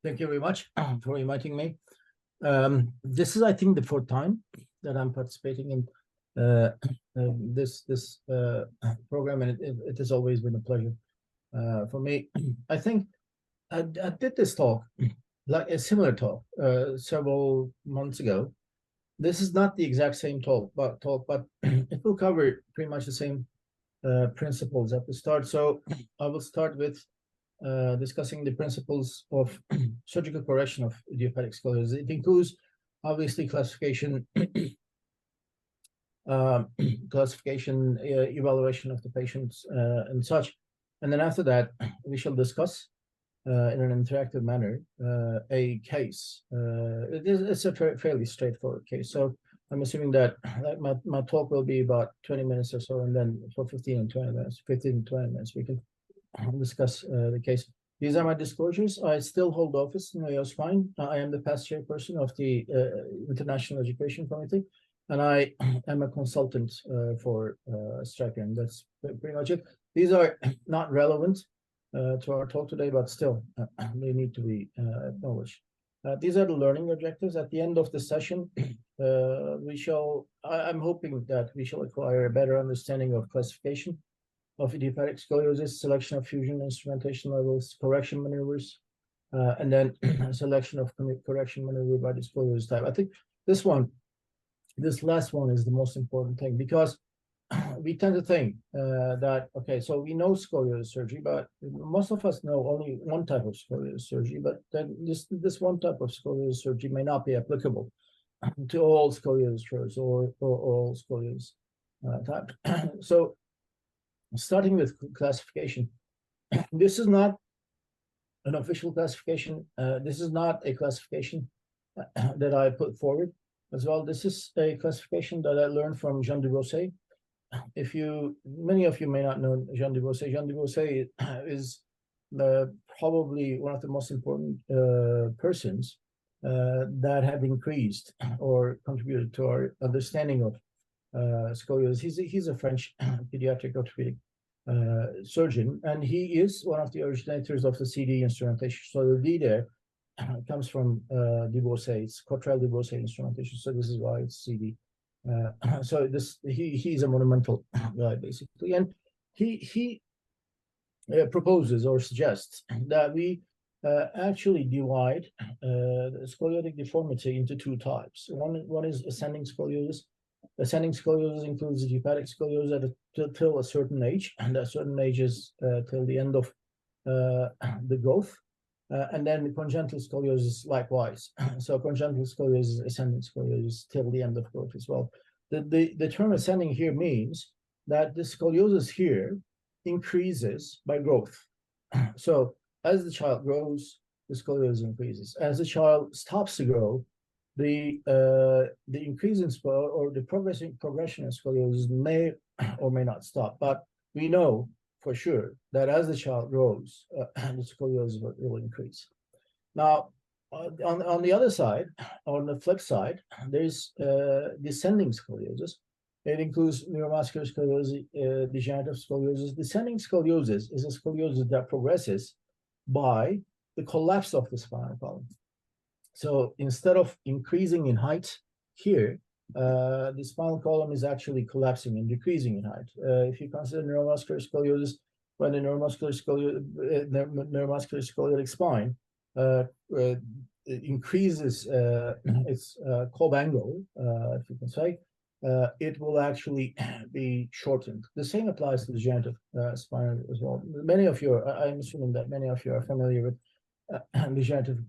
Thank you very much for inviting me. This is, I think, the fourth time that I'm participating in this program, and it has always been a pleasure for me. I think I did this talk, like a similar talk, several months ago. This is not the exact same talk, but it will cover pretty much the same principles at the start. So I will start with discussing the principles of surgical correction of idiopathic scoliosis. It includes, obviously, classification, evaluation of the patients, and such. And then after that, we shall discuss in an interactive manner a case. It's a fairly straightforward case. So I'm assuming that my talk will be about 20 minutes or so, and then for 15 and 20 minutes, we can discuss the case. These are my disclosures. I still hold office in Mayo Spine. I am the past chairperson of the International Education Committee, and I am a consultant for Stryker, and that's pretty much it. These are not relevant to our talk today, but still, they need to be acknowledged. These are the learning objectives. At the end of the session, I'm hoping that we shall acquire a better understanding of classification of idiopathic scoliosis, selection of fusion instrumentation levels, correction maneuvers, and then selection of correction maneuver by the scoliosis type. I think this last one is the most important thing, because we tend to think that, okay, so we know scoliosis surgery, but most of us know only one type of scoliosis surgery, but then this one type of scoliosis surgery may not be applicable to all scoliosis curves or all scoliosis types. So starting with classification, this is not an official classification. This is not a classification that I put forward as well. This is a classification that I learned from Jean Dubrosset. Many of you may not know Jean Dubrosset. Jean Dubrosset is probably one of the most important persons that have increased or contributed to our understanding of scoliosis. He's a French pediatric orthopedic surgeon, and he is one of the originators of the CD instrumentation. So the D there comes from Dubrosset. It's Cottrell Dubrosset instrumentation. So this is why it's CD. So he's a monumental guy, basically, and he proposes or suggests that we actually divide scoliotic deformity into two types. One is ascending scoliosis. Ascending scoliosis includes idiopathic scoliosis till a certain age, and that certain age is till the end of the growth. And then the congenital scoliosis likewise. So congenital scoliosis, ascending scoliosis till the end of growth as well. The term ascending here means that the scoliosis here increases by growth. So as the child grows, the scoliosis increases. As the child stops to grow, the increase in or the progression in scoliosis may or may not stop. But we know for sure that as the child grows, the scoliosis will increase. Now, on the other side, on the flip side, there's descending scoliosis. It includes neuromuscular scoliosis, degenerative scoliosis. Descending scoliosis is a scoliosis that progresses by the collapse of the spinal column. So instead of increasing in height here, the spinal column is actually collapsing and decreasing in height. If you consider neuromuscular scoliosis, when the neuromuscular scoliotic spine increases its Cobb angle, if you can say, it will actually be shortened. The same applies to the degenerative spine as well. I'm assuming that many of you are familiar with degenerative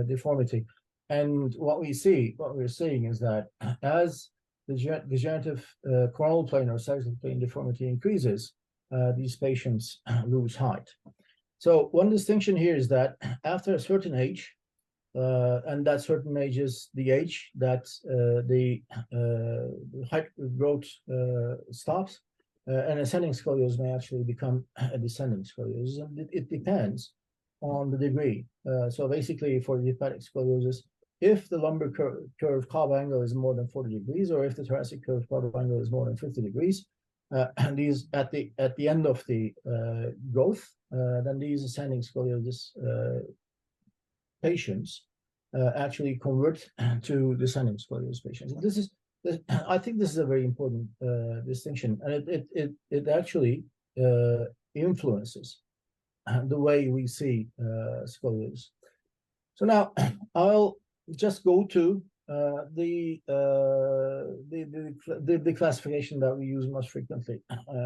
deformity. And what we're seeing is that as the degenerative coronal plane or sagittal plane deformity increases, these patients lose height. So one distinction here is that after a certain age, and that certain age is the age that the height growth stops, and ascending scoliosis may actually become a descending scoliosis. And it depends on the degree. So basically, for idiopathic scoliosis, if the lumbar curve Cobb angle is more than 40 degrees, or if the thoracic curve Cobb angle is more than 50 degrees, and these at the end of the growth, then these ascending scoliosis patients actually convert to descending scoliosis patients. I think this is a very important distinction, and it actually influences the way we see scoliosis. So now I'll just go to the classification that we use most frequently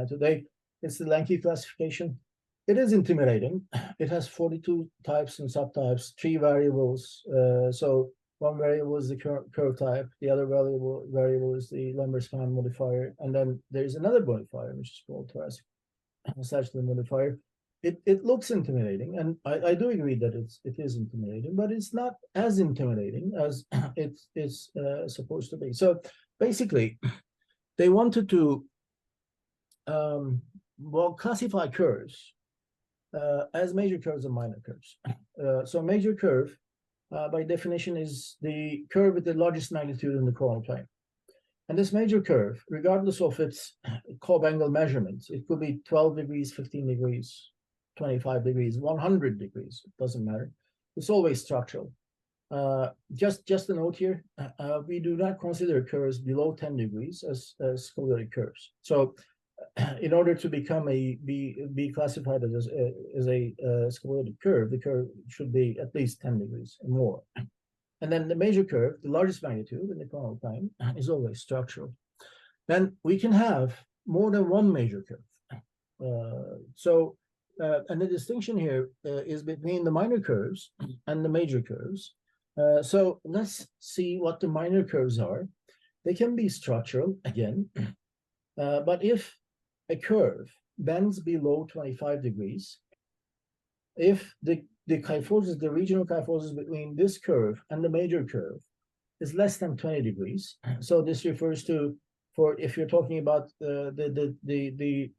today. It's the Lanky classification. It is intimidating. It has 42 types and subtypes, 3 variables. So one variable is the curve type, the other variable is the lumbar spine modifier, and then there's another modifier which is called thoracic sagittal modifier. It looks intimidating, and I do agree that it is intimidating, but it's not as intimidating as it's supposed to be. So basically, they wanted to classify curves as major curves and minor curves. So major curve, by definition, is the curve with the largest magnitude in the coronal plane. And this major curve, regardless of its Cobb angle measurements, it could be 12 degrees, 15 degrees, 25 degrees, 100 degrees, it doesn't matter. It's always structural. Just a note here, we do not consider curves below 10 degrees as scoliotic curves. So in order to become be classified as a scoliotic curve, the curve should be at least 10 degrees or more. And then the major curve, the largest magnitude in the coronal plane, is always structural. Then we can have more than one major curve. And the distinction here is between the minor curves and the major curves. So let's see what the minor curves are. They can be structural, again, but if a curve bends below 25 degrees, if the kyphosis, the regional kyphosis between this curve and the major curve is less than 20 degrees, so this refers to, if you're talking about the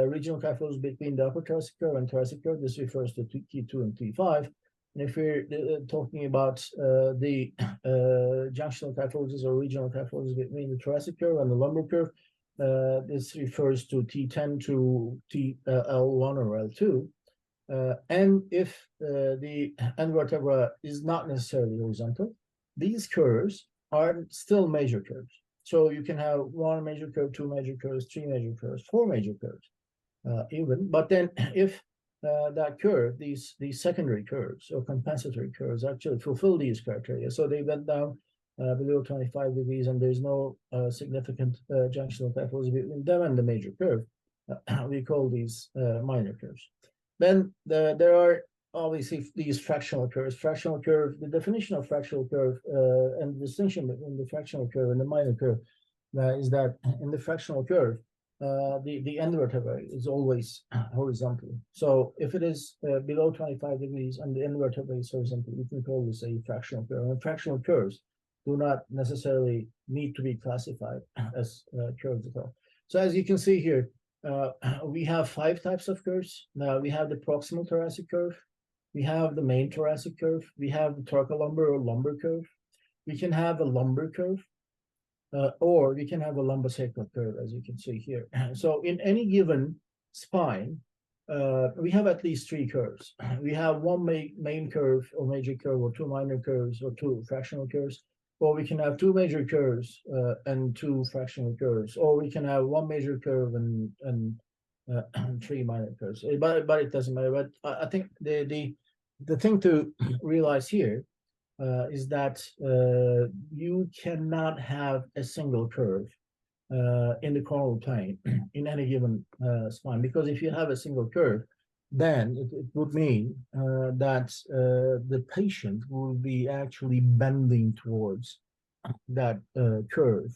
regional kyphosis between the upper thoracic curve and thoracic curve, this refers to T2 and T5. And if we're talking about the junctional kyphosis or regional kyphosis between the thoracic curve and the lumbar curve, this refers to T10 to TL1 or L2. And if the end vertebra is not necessarily horizontal, these curves are still major curves. So you can have 1 major curve, 2 major curves, 3 major curves, 4 major curves, even. But then if that curve, these secondary curves or compensatory curves actually fulfill these criteria, so they went down below 25 degrees and there's no significant junctional kyphosis between them and the major curve, we call these minor curves. Then there are obviously these fractional curves. Fractional curve, the definition of fractional curve and the distinction between the fractional curve and the minor curve is that in the fractional curve, the end vertebra is always horizontal. So if it is below 25 degrees and the end vertebra is horizontal, we can call this a fractional curve. And fractional curves do not necessarily need to be classified as curves at all. So as you can see here, we have 5 types of curves. Now we have the proximal thoracic curve, we have the main thoracic curve, we have the thoracolumbar or lumbar curve, we can have a lumbar curve, or we can have a lumbosacral curve, as you can see here. So in any given spine, we have at least 3 curves. We have 1 main curve or major curve, or 2 minor curves, or 2 fractional curves, or we can have 2 major curves and 2 fractional curves, or we can have 1 major curve and 3 minor curves. But it doesn't matter. But I think the thing to realize here is that you cannot have a single curve in the coronal plane in any given spine, because if you have a single curve, then it would mean that the patient will be actually bending towards that curve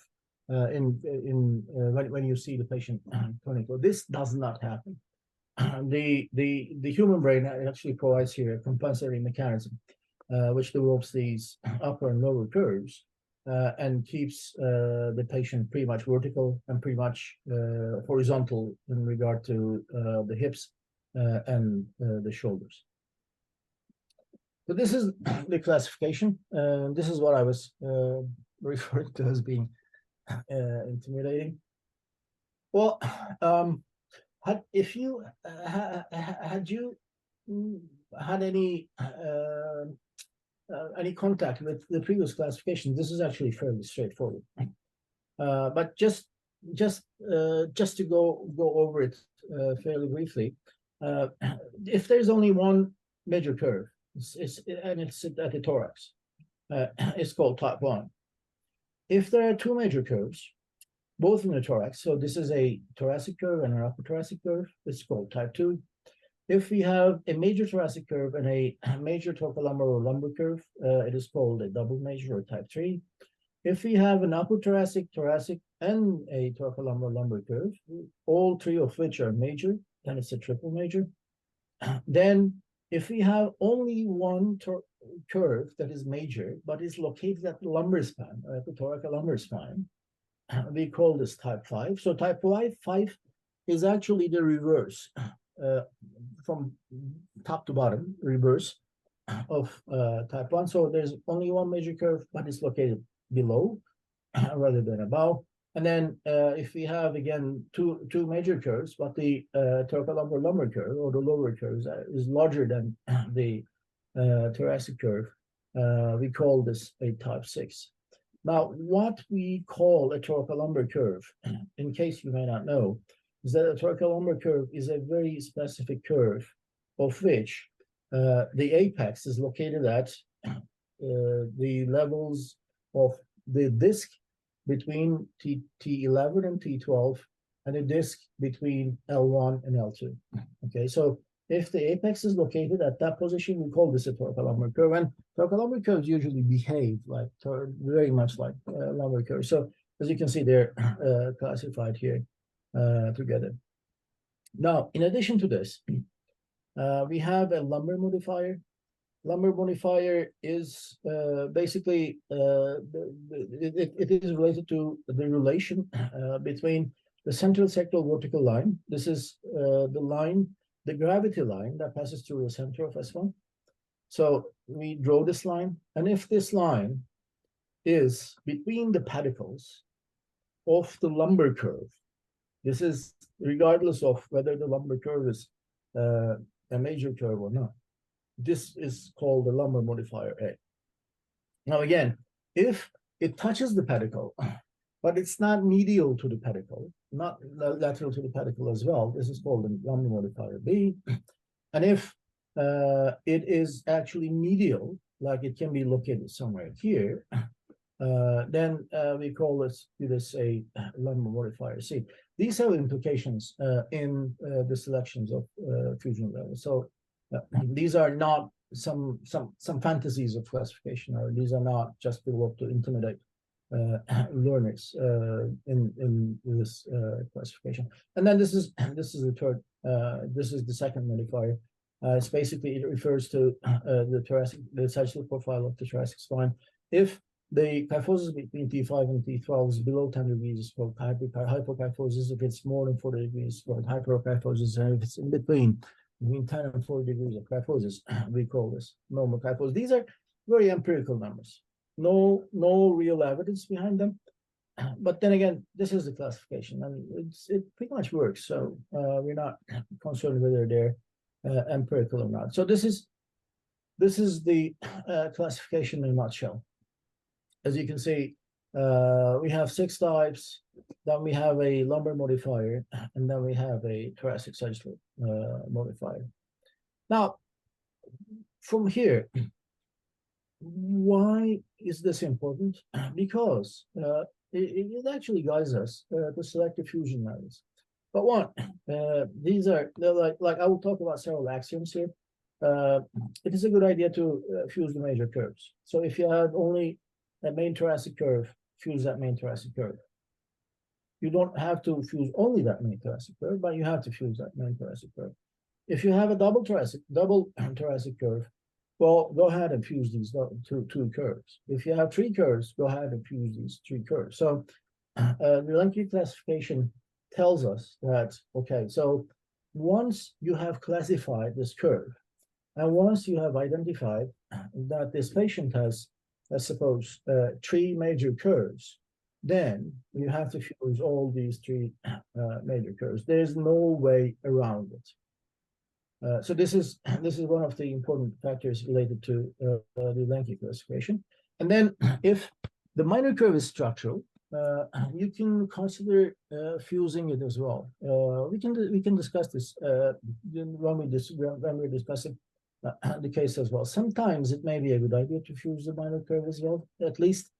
when you see the patient clinical. This does not happen. The human brain actually provides here a compensatory mechanism which develops these upper and lower curves and keeps the patient pretty much vertical and pretty much horizontal in regard to the hips and the shoulders. So this is the classification. This is what I was referring to as being intimidating. Well, had you had any any contact with the previous classification, this is actually fairly straightforward. But just to go over it fairly briefly, if there's only one major curve, and it's at the thorax, it's called type 1. If there are two major curves, both in the thorax, so this is a thoracic curve and an upper thoracic curve, it's called type 2. If we have a major thoracic curve and a major thoracolumbar or lumbar curve, it is called a double major or type 3. If we have an upper thoracic, and a thoracolumbar lumbar curve, all three of which are major, then it's a triple major. Then if we have only one curve that is major, but is located at the lumbar spine, or at the thoracolumbar spine, we call this type 5. So type 5 is actually the reverse, from top to bottom, reverse of type 1. So there's only one major curve, but it's located below rather than above. And then if we have, again, two major curves, but the thoracolumbar lumbar curve, or the lower curve, is larger than the thoracic curve, we call this a type 6. Now, what we call a thoracolumbar curve, in case you may not know, is that a thoracolumbar curve is a very specific curve of which the apex is located at the levels of the disc between T11 and T12, and a disc between L1 and L2. Okay, so if the apex is located at that position, we call this a thoracolumbar curve. And thoracolumbar curves usually behave like very much like lumbar curves. So as you can see, they're classified here together. Now, in addition to this, we have a lumbar modifier. Lumbar modifier is basically, it is related to the relation between the central sectoral vertical line. This is the line, the gravity line that passes through the center of S1. So we draw this line, and if this line is between the pedicles of the lumbar curve, this is regardless of whether the lumbar curve is a major curve or not. This is called the lumbar modifier A. Now again, if it touches the pedicle, but it's not medial to the pedicle, not lateral to the pedicle as well, this is called the lumbar modifier B. And if it is actually medial, like it can be located somewhere here, then we call this a lumbar modifier C. These have implications in the selections of fusion levels. So these are not some fantasies of classification, or these are not just developed to intimidate learners in this classification. And then this is the third. This is the second modifier. It's basically, it refers to the sagittal profile of the thoracic spine. If the kyphosis between T5 and T12 is below 10 degrees, it's called hypokyphosis. If it's more than 40 degrees, it's called hyperokyphosis. And if it's in between 10 and 40 degrees of kyphosis, we call this normal kyphosis. These are very empirical numbers. No real evidence behind them. But then again, this is the classification, and it pretty much works. So we're not concerned whether they're empirical or not. So this is the classification in a nutshell. As you can see, we have 6 types. Then we have a lumbar modifier, and then we have a thoracic sagittal modifier. Now, from here, why is this important? Because it actually guides us to select the fusion levels. But one, they're like I will talk about several axioms here. It is a good idea to fuse the major curves. So if you have only a main thoracic curve, fuse that main thoracic curve. You don't have to fuse only that main thoracic curve, but you have to fuse that main thoracic curve. If you have a double thoracic curve, well, go ahead and fuse these two curves. If you have 3 curves, go ahead and fuse these 3 curves. So the Lenke classification tells us that, okay, so once you have classified this curve, and once you have identified that this patient has, let's suppose, 3 major curves, then you have to fuse all these 3 major curves. There's no way around it. So this is one of the important factors related to the Lenke classification. And then if the minor curve is structural, you can consider fusing it as well. We can discuss this when we're discussing the case as well. Sometimes it may be a good idea to fuse the minor curve as well. At least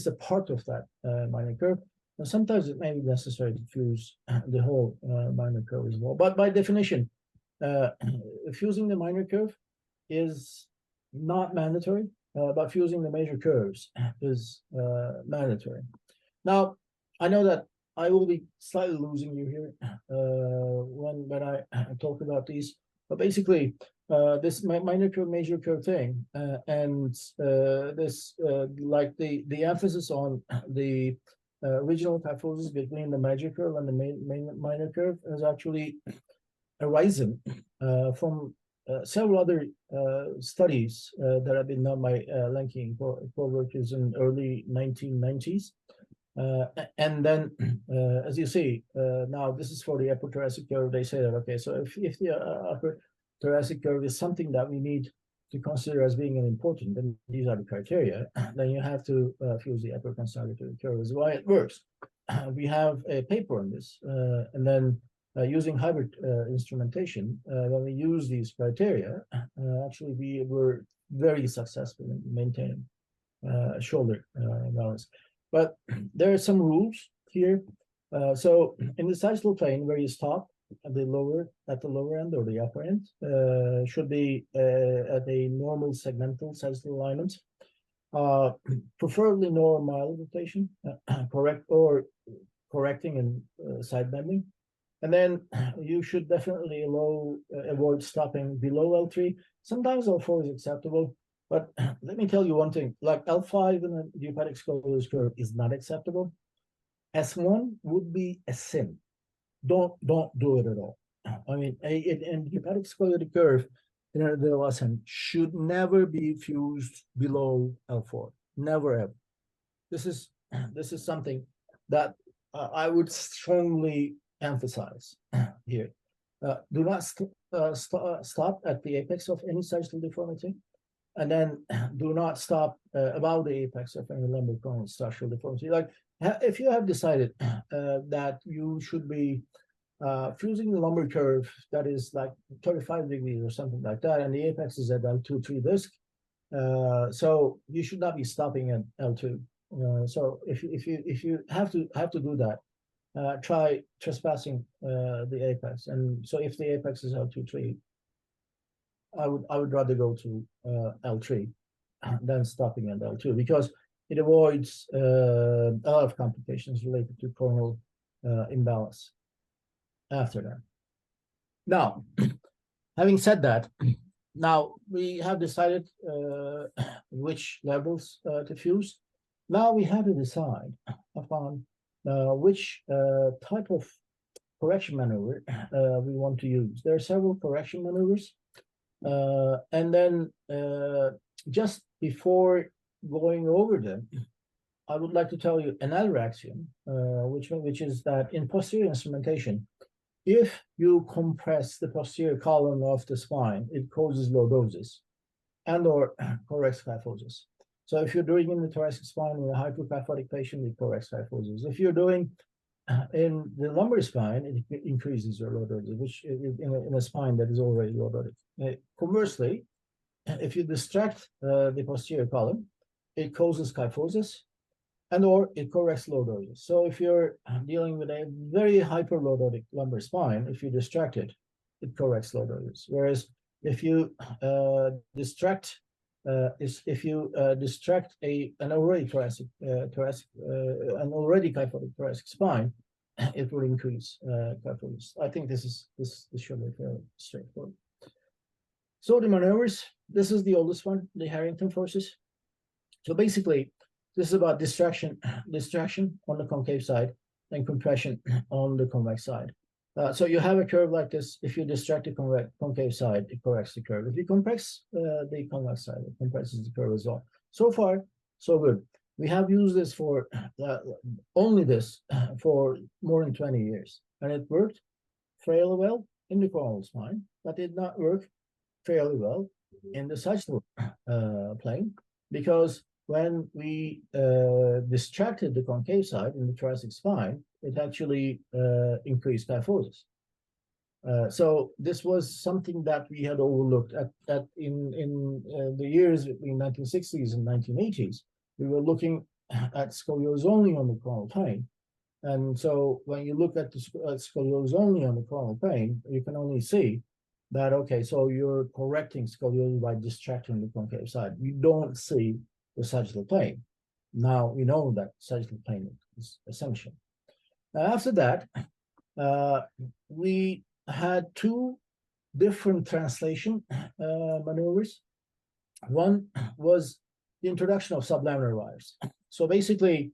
a part of that minor curve. And sometimes it may be necessary to fuse the whole minor curve as well. But by definition, fusing the minor curve is not mandatory, but fusing the major curves is mandatory. Now, I know that I will be slightly losing you here when I talk about these, but basically, this minor curve, major curve thing, and this like the emphasis on the regional kyphosis between the major curve and the minor curve has actually arisen from several other studies that have been done by Lenke co-workers in early 1990s. And then, as you see, now this is for the upper thoracic curve. They say that, okay, so if the upper thoracic curve is something that we need to consider as being important, then these are the criteria, then you have to fuse the upper consolidatory curve. Is why it works. We have a paper on this, and then using hybrid instrumentation, when we use these criteria, actually we were very successful in maintaining shoulder balance. But there are some rules here. So in the sagittal plane, where you stop at the lower end or the upper end, should be at a normal segmental sagittal alignment. Preferably no mild rotation, correcting and side bending. And then you should definitely avoid stopping below L3. Sometimes L4 is acceptable, but let me tell you one thing, like L5 in the idiopathic scoliosis curve is not acceptable. S1 would be a sin. Don't do it at all. I mean, an idiopathic scoliosis curve in an adolescent should never be fused below L4. Never ever. This is something that I would strongly emphasize here. Do not stop at the apex of any sagittal deformity, and then do not stop above the apex of any lumbar structural deformity. Like if you have decided that you should be fusing the lumbar curve that is like 35 degrees or something like that, and the apex is at L2-3 disc, so you should not be stopping at L2. So if you have to do that, try trespassing the apex. And so if the apex is L2-3, I would rather go to L3 than stopping at L2, because it avoids a lot of complications related to coronal imbalance after that. Now, having said that, now we have decided which levels to fuse. Now we have to decide upon which type of correction maneuver we want to use. There are several correction maneuvers. And then just before going over them, I would like to tell you another axiom, which is that in posterior instrumentation, if you compress the posterior column of the spine, it causes lordosis and or corrects kyphosis. So if you're doing in the thoracic spine in a hyperkyphotic patient, it corrects kyphosis. If you're doing in the lumbar spine, it increases your lordosis, which in a spine that is already lordotic. Conversely, if you distract the posterior column, it causes kyphosis and or it corrects lordosis. So if you're dealing with a very hyperlordotic lumbar spine, if you distract it, it corrects lordosis. Whereas if you distract an already an already kyphotic thoracic spine, it will increase kyphosis. I think this should be fairly straightforward. So the maneuvers, this is the oldest one, the Harrington forces. So basically, this is about distraction on the concave side and compression on the convex side. So you have a curve like this. If you distract the concave side, it corrects the curve. If you compress the convex side, it compresses the curve as well. So far, so good. We have used this for only this for more than 20 years, and it worked fairly well. in the coronal spine, but did not work fairly well in the sagittal plane, because when we distracted the concave side in the thoracic spine, it actually increased kyphosis. So this was something that we had overlooked at in the years between 1960s and 1980s. We were looking at scoliosis only on the coronal plane. And so when you look at the scoliosis only on the coronal plane, you can only see that, okay, so you're correcting scoliosis by distracting the concave side. You don't see the sagittal plane. Now we know that sagittal plane is essential. After that, we had two different translation maneuvers. One was the introduction of sublaminar wires. So basically,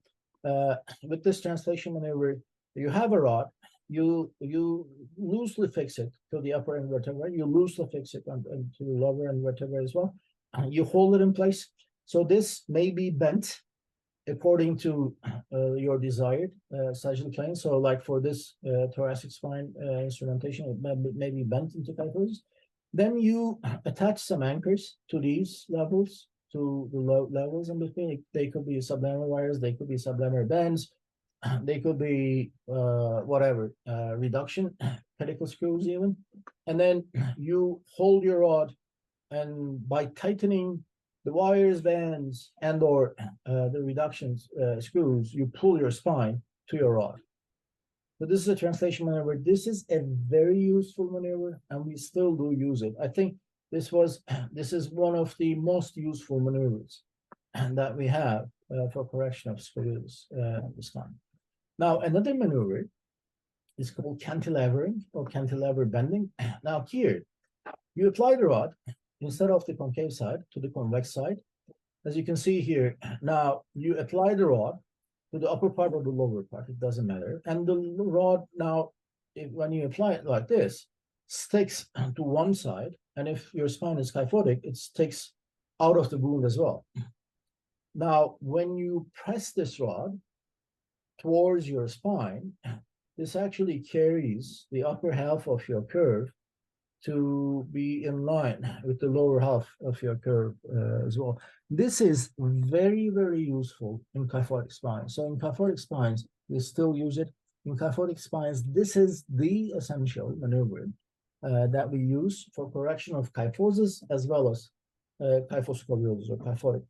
with this translation maneuver, you have a rod, you loosely fix it to the upper end vertebra, you loosely fix it to the lower end vertebra as well. You hold it in place. So this may be bent according to your desired sagittal plane. So like for this thoracic spine instrumentation, it may be bent into kyphosis. Then you attach some anchors to these levels, to the levels in between. They could be sublaminar wires, they could be sublaminar bands, they could be whatever, reduction, pedicle screws even. And then you hold your rod, and by tightening the wires, bands, and or the reduction screws, you pull your spine to your rod. So this is a translation maneuver. This is a very useful maneuver, and we still do use it. I think this is one of the most useful maneuvers that we have for correction of scoliosis this time. Now, another maneuver is called cantilevering or cantilever bending. Now here, you apply the rod instead of the concave side to the convex side. As you can see here, now you apply the rod to the upper part or the lower part, it doesn't matter. And the rod now, when you apply it like this, sticks to one side. And if your spine is kyphotic, it sticks out of the wound as well. Now, when you press this rod towards your spine, this actually carries the upper half of your curve to be in line with the lower half of your curve as well. This is very, very useful in kyphotic spines. So in kyphotic spines, we still use it. In kyphotic spines, this is the essential maneuver that we use for correction of kyphosis as well as kyphoscoliosis or kyphotic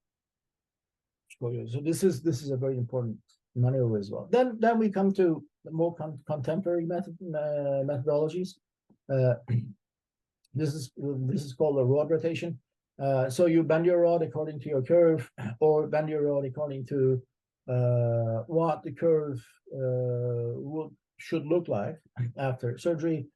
scoliosis. So this is a very important maneuver as well. Then we come to the more contemporary methodologies. This is called a rod rotation. So you bend your rod according to your curve, or bend your rod according to what the curve should look like after surgery.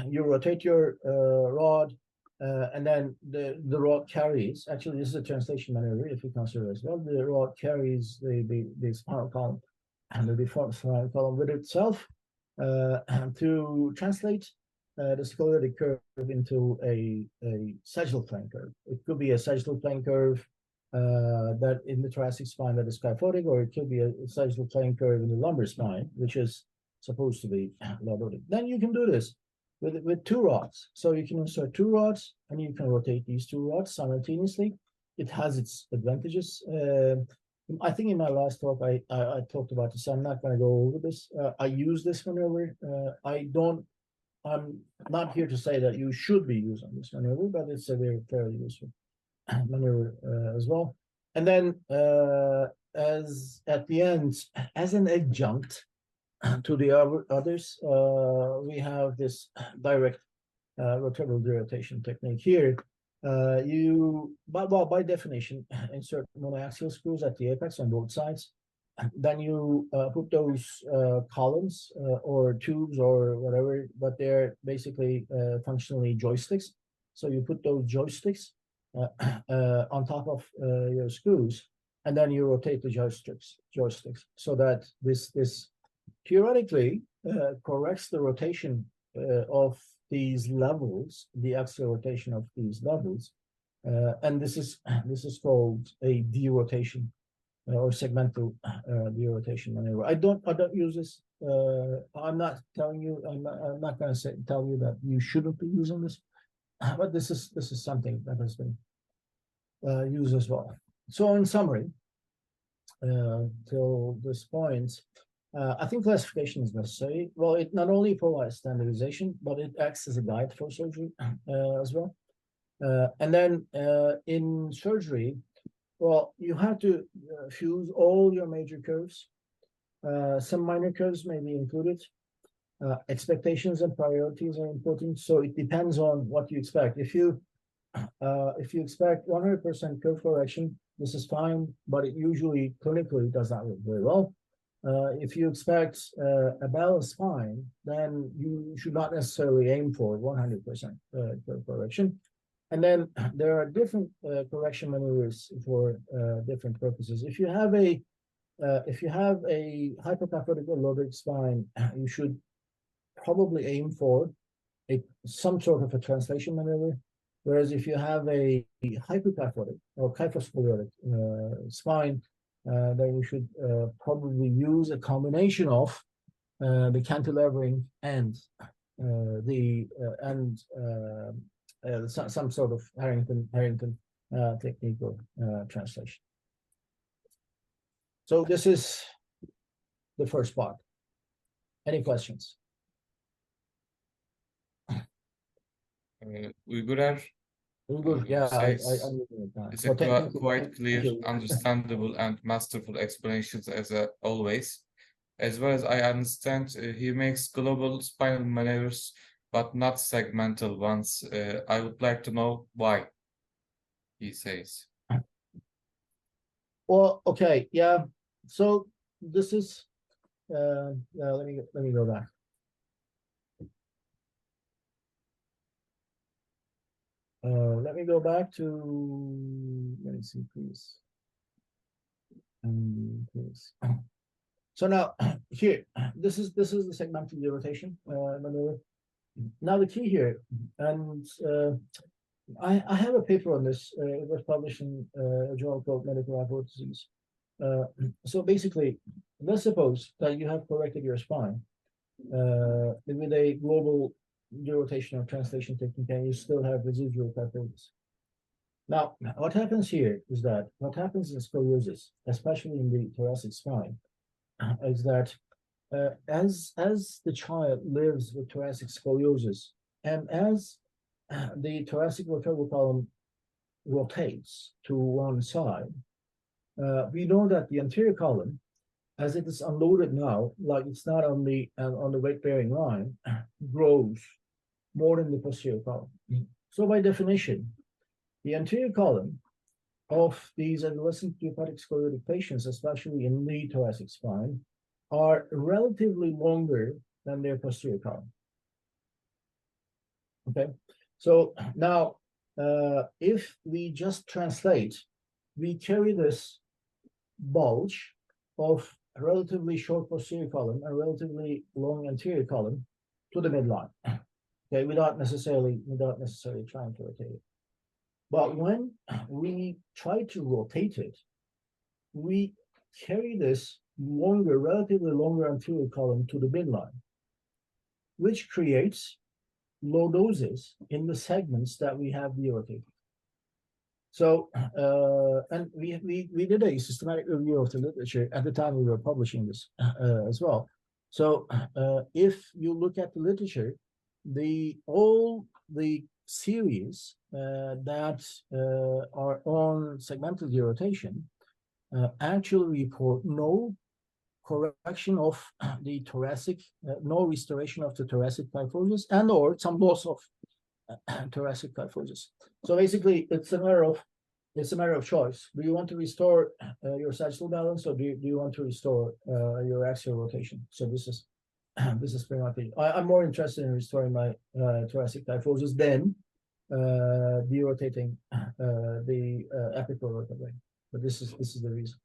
You rotate your rod, and then the rod carries. Actually, this is a translation maneuver, if you consider as well. The rod carries the spinal column and the deformed spinal column with itself to translate the scoliotic curve into a sagittal plane curve. It could be a sagittal plane curve that in the thoracic spine that is kyphotic, or it could be a sagittal plane curve in the lumbar spine, which is supposed to be lordotic. Then you can do this with two rods. So you can insert two rods, and you can rotate these two rods simultaneously. It has its advantages. I think in my last talk, I talked about this. I'm not going to go over this. I use this maneuver. I'm not here to say that you should be using this maneuver, but it's a very fairly useful maneuver as well. And then as at the end, as an adjunct to the others, we have this direct vertebral derotation technique here. By definition, insert monoaxial screws at the apex on both sides. Then you put those columns or tubes or whatever, but they're basically functionally joysticks. So you put those joysticks on top of your screws, and then you rotate the joysticks so that this theoretically corrects the rotation of these levels, the axial rotation of these levels, and this is called a derotation or segmental derotation maneuver. I don't use this. I'm not telling you. I'm not going to tell you that you shouldn't be using this, but this is something that has been used as well. So in summary, till this point, I think classification is necessary. Well, it not only provides standardization, but it acts as a guide for surgery as well. And then in surgery, well, you have to fuse all your major curves. Some minor curves may be included. Expectations and priorities are important, so it depends on what you expect. If you expect 100% curve correction, this is fine, but it usually clinically does not work very well. If you expect a balanced spine, then you should not necessarily aim for 100% curve correction. And then there are different correction maneuvers for different purposes. If you have a hyperkyphotic or loaded spine, you should probably aim for some sort of a translation maneuver. Whereas if you have a hyperkyphotic or kyphoscoliotic spine, then you should probably use a combination of the cantilevering and some sort of Harrington technique or translation. So this is the first part. Any questions? Uygurer, yeah, it's a quite clear, understandable, and masterful explanations as always. As well as I understand, he makes global spinal maneuvers, but not segmental ones. I would like to know why, he says. Well, okay, yeah. So this is, let me go back. Let me go back to, let me see, please. Please. So now here, this is the segmental derotation maneuver. Now the key here, and I have a paper on this. It was published in a journal called Medical Hypotheses. So basically, let's suppose that you have corrected your spine with a global derotation or translation technique, and you still have residual kyphosis. Now, what happens here is that what happens in scoliosis, especially in the thoracic spine, is that as the child lives with thoracic scoliosis, and as the thoracic vertebral column rotates to one side, we know that the anterior column, as it is unloaded now, like it's not on the weight-bearing line, grows more than the posterior column. So by definition, the anterior column of these adolescent idiopathic scoliotic patients, especially in the thoracic spine, are relatively longer than their posterior column. Okay, so now if we just translate, we carry this bulge of a relatively short posterior column and relatively long anterior column to the midline. Okay, without necessarily trying to rotate it. But when we try to rotate it, we carry this relatively longer anterior column to the midline, which creates lordosis in the segments that we have derotated. So, and we did a systematic review of the literature at the time we were publishing this as well. So, if you look at the literature, all the series that are on segmental derotation actually report no correction of the thoracic, no restoration of the thoracic kyphosis, and or some loss of thoracic kyphosis. So basically, it's a matter of choice. Do you want to restore your sagittal balance, or do you want to restore your axial rotation? So this is pretty much it. I'm more interested in restoring my thoracic kyphosis than derotating the apical vertebrae. But this is the reason.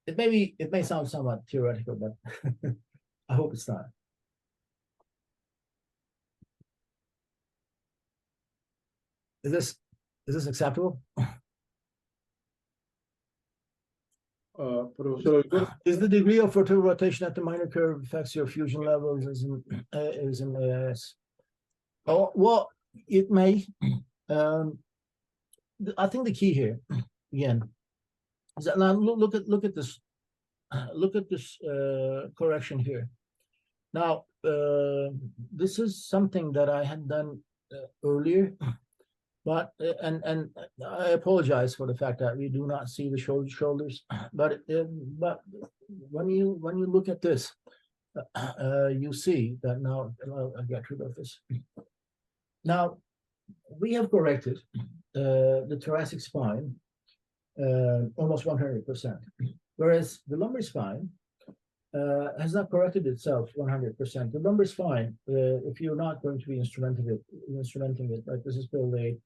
It may sound somewhat theoretical, but I hope it's not. Is this acceptable? Professor Uygur. Is the degree of vertebral rotation at the minor curve affects your fusion levels is in AIS? Oh, well, it may. I think the key here, again, is that now look at this. Look at this correction here. Now, this is something that I had done earlier, but and I apologize for the fact that we do not see the shoulders. But when you look at this, you see that now. I'll get rid of this. Now, we have corrected the thoracic spine almost 100%, whereas the lumbar spine has not corrected itself 100%. The lumbar spine, if you're not going to be instrumenting it, like this is called a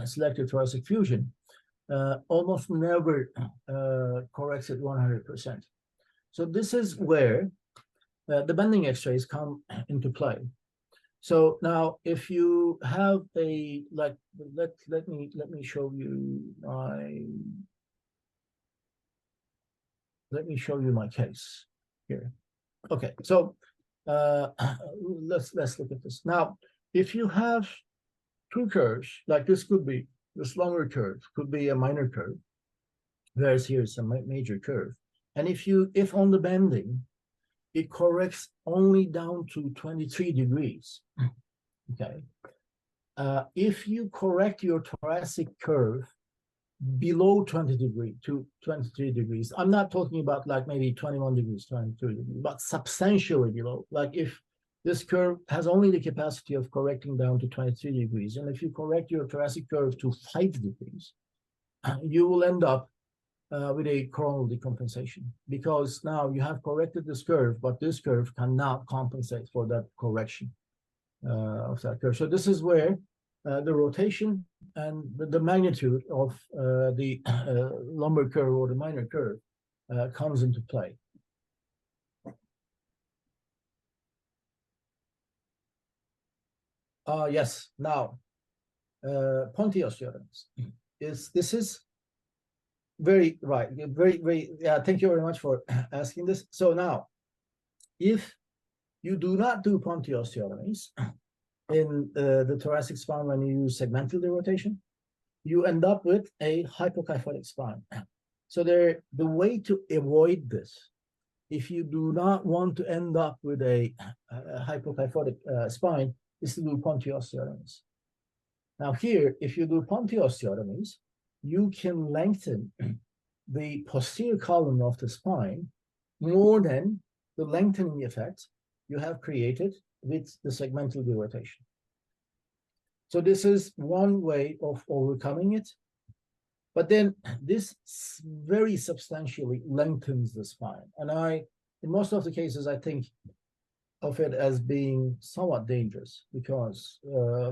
selective thoracic fusion, almost never corrects it 100%. So this is where the bending X-rays come into play. So now, if you have a let me show you my case here. Okay, so let's look at this now. If you have two curves, like this could be this longer curve, could be a minor curve, whereas here is a major curve, and if on the bending it corrects only down to 23 degrees. Okay. If you correct your thoracic curve below 20 degrees to 23 degrees, I'm not talking about like maybe 21 degrees, 22 degrees, but substantially below. Like if this curve has only the capacity of correcting down to 23 degrees, and if you correct your thoracic curve to 5 degrees, you will end up with a coronal decompensation, because now you have corrected this curve, but this curve cannot compensate for that correction of that curve. So this is where the rotation and the magnitude of the lumbar curve or the minor curve comes into play. Yes, now, pointy osteotomies. This is very right, very, yeah, thank you very much for asking this. So now, if you do not do pointy osteotomies in the thoracic spine when you use segmental derotation, you end up with a hypokyphotic spine. So the way to avoid this, if you do not want to end up with a hypokyphotic spine, is to do pointy osteotomies. Now here, if you do pointy osteotomies, you can lengthen the posterior column of the spine more than the lengthening effect you have created with the segmental derotation. So this is one way of overcoming it. But then this very substantially lengthens the spine. And in most of the cases, I think of it as being somewhat dangerous, because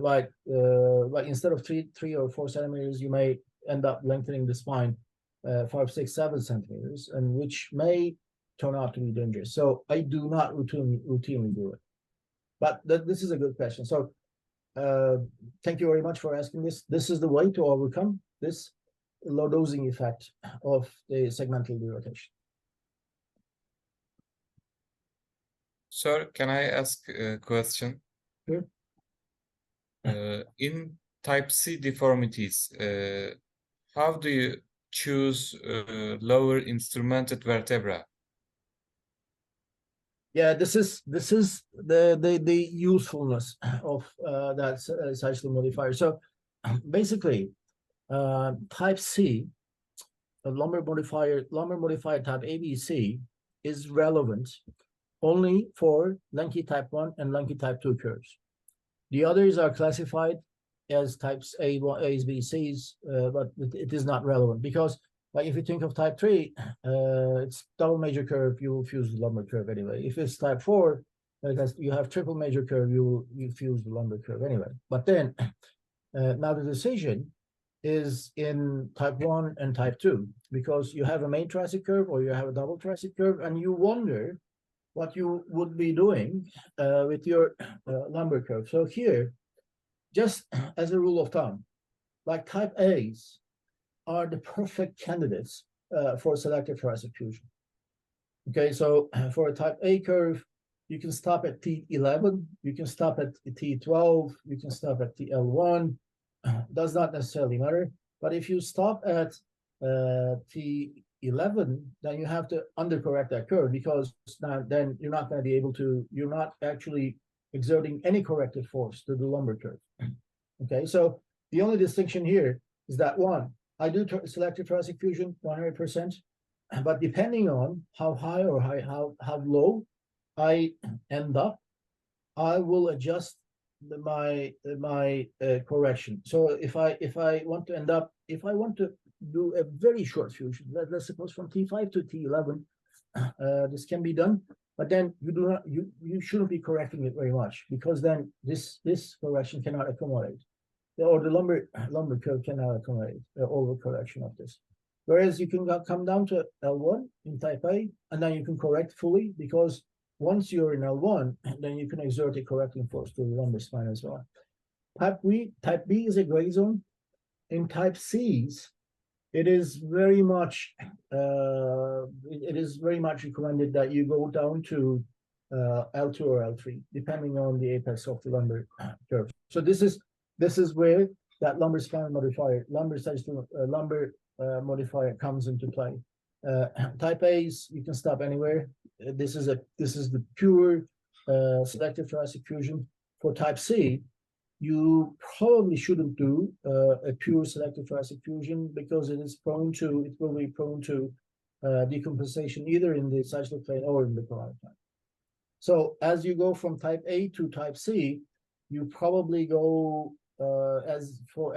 like instead of 3 or 4 centimeters, you may end up lengthening the spine 5, 6, 7 centimeters, and which may turn out to be dangerous. So I do not routinely do it. But this is a good question. So thank you very much for asking this. This is the way to overcome this low dosing effect of the segmental derotation. Sir, can I ask a question? Sure. In type C deformities, how do you choose lower instrumented vertebra? Yeah, this is the usefulness of that sagittal modifier. So basically, type C, the lumbar modifier type ABC, is relevant only for lanky type 1 and lanky type 2 curves. The others are classified as types A, A's, B, C's, but it is not relevant, because like if you think of type 3, it's double major curve, you will fuse the lumbar curve anyway. If it's type 4, you have triple major curve, you fuse the lumbar curve anyway. But then now the decision is in type 1 and type 2, because you have a main thoracic curve or you have a double thoracic curve, and you wonder what you would be doing with your lumbar curve. So here, just as a rule of thumb, like type A's are the perfect candidates for selective thoracic fusion. Okay, so for a type A curve, you can stop at T11, you can stop at T12, you can stop at TL1. Does not necessarily matter. But if you stop at T11, then you have to undercorrect that curve, because then you're not going to be able to, you're not actually exerting any corrective force to the lumbar curve. Okay, so the only distinction here is that one, I do selective thoracic fusion 100%, but depending on how high or how low I end up, I will adjust my correction. So if I want to end up, if I want to do a very short fusion, let's suppose from T5 to T11, this can be done, but then you shouldn't be correcting it very much, because then this correction cannot accommodate, or the lumbar curve cannot accommodate the overcorrection of this. Whereas you can come down to L1 in type A, and then you can correct fully, because once you're in L1, then you can exert a correcting force to the lumbar spine as well. Type B is a gray zone. In type C's, it is very much recommended that you go down to L2 or L3, depending on the apex of the lumbar curve. So this is where that lumbar spine modifier, modifier comes into play. Type A's, you can stop anywhere. This is the pure selective thoracic fusion. For type C, you probably shouldn't do a pure selective thoracic fusion, because it will be prone to decompensation either in the sagittal plane or in the coronal plane. So as you go from type A to type C, you probably go as for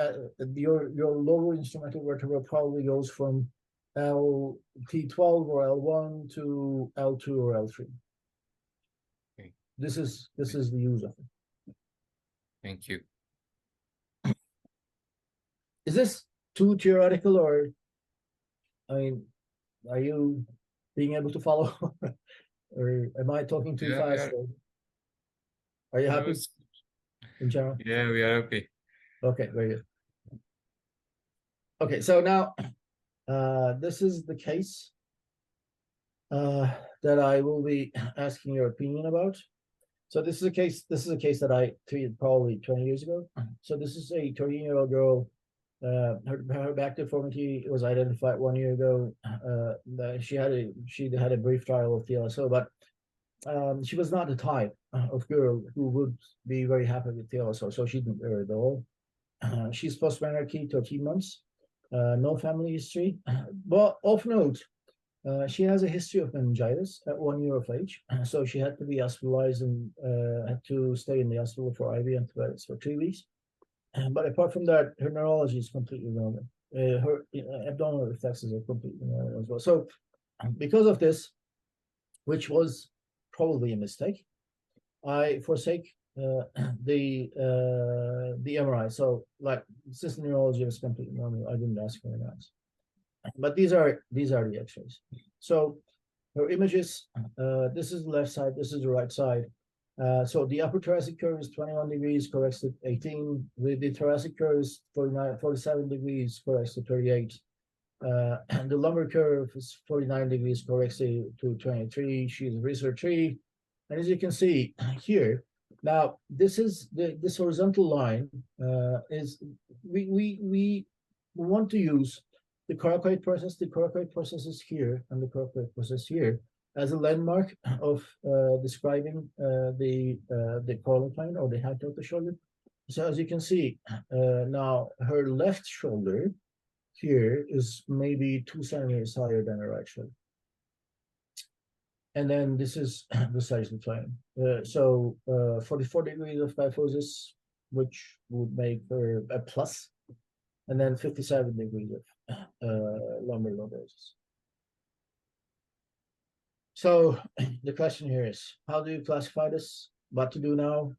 your lower instrumental vertebra probably goes from T12 or L1 to L2 or L3. Okay. This is the use of it. Thank you. Is this too theoretical, or, I mean, are you being able to follow, or am I talking too fast? Are you happy in general? Yeah, we are happy. Okay, very good. Okay, so now this is the case that I will be asking your opinion about. So this is a case that I treated probably 20 years ago. So this is a 13-year-old girl. Her back deformity was identified 1 year ago. She had a brief trial of TLSO, but she was not the type of girl who would be very happy with TLSO, so she didn't wear it at all. She's post-menarche, 13 months, no family history, but of note, she has a history of meningitis at 1 year of age, so she had to be hospitalized and had to stay in the hospital for IV antibiotics for 3 weeks. But apart from that, her neurology is completely normal. Her abdominal reflexes are completely normal as well. So because of this, which was probably a mistake, I forsake the MRI. So like system neurology was completely normal. I didn't ask for an else. But these are the X-rays. So her images, this is the left side, this is the right side. So the upper thoracic curve is 21 degrees, corrects to 18. The thoracic curve is 47 degrees, corrects to 38. And the lumbar curve is 49 degrees, corrects to 23. She's a research tree. And as you can see here, now this is this horizontal line is we want to use the coracoid process. The coracoid process is here, and the coracoid process here, as a landmark of describing the coronal plane or the height of the shoulder. So as you can see, now her left shoulder here is maybe 2 centimeters higher than her right shoulder. And then this is the sagittal plane. So 44 degrees of kyphosis, which would make her a plus, and then 57 degrees of lumbar lordosis. So the question here is, how do you classify this? What to do now?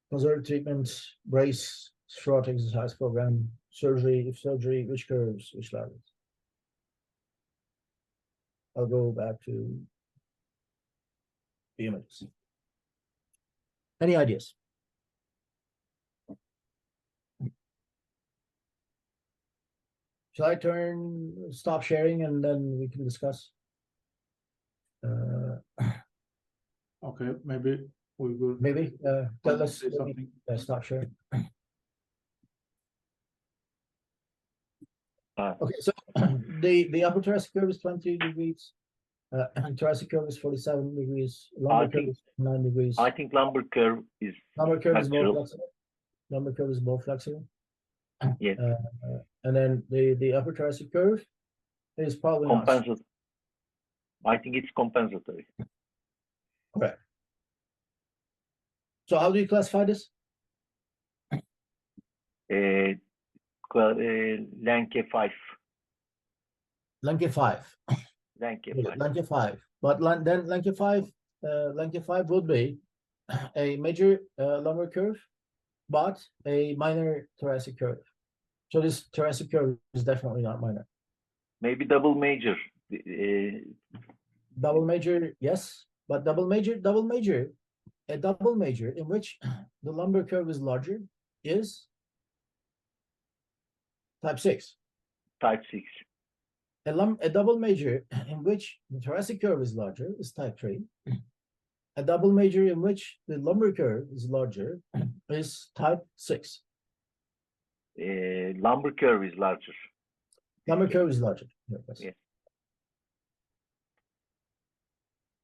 Conservative treatment, brace, short exercise program, surgery, if surgery, which curves, which levels? I'll go back to the images. Any ideas? Shall I stop sharing and then we can discuss? Okay, maybe we will. Maybe. Let's say something. Stop sharing. Okay, so the upper thoracic curve is 20 degrees. Thoracic curve is 47 degrees. Lumbar curve is 9 degrees. I think lumbar curve is Lumbar curve is both natural. flexible. Lumbar curve is both flexible. Yes. And then the upper thoracic curve is probably not. Compensatory. I think it's compensatory. Correct. So how do you classify this? Lenke 5. Lenke 5. Lenke 5. Lenke 5. But then Lenke 5 would be a major lumbar curve, but a minor thoracic curve. So this thoracic curve is definitely not minor. Maybe double major. Double major, yes, but double major, a double major in which the lumbar curve is larger is type 6. Type 6. A double major in which the thoracic curve is larger is type 3. A double major in which the lumbar curve is larger is type 6. Lumbar curve is larger. Lumbar curve is larger. Yes. Yes.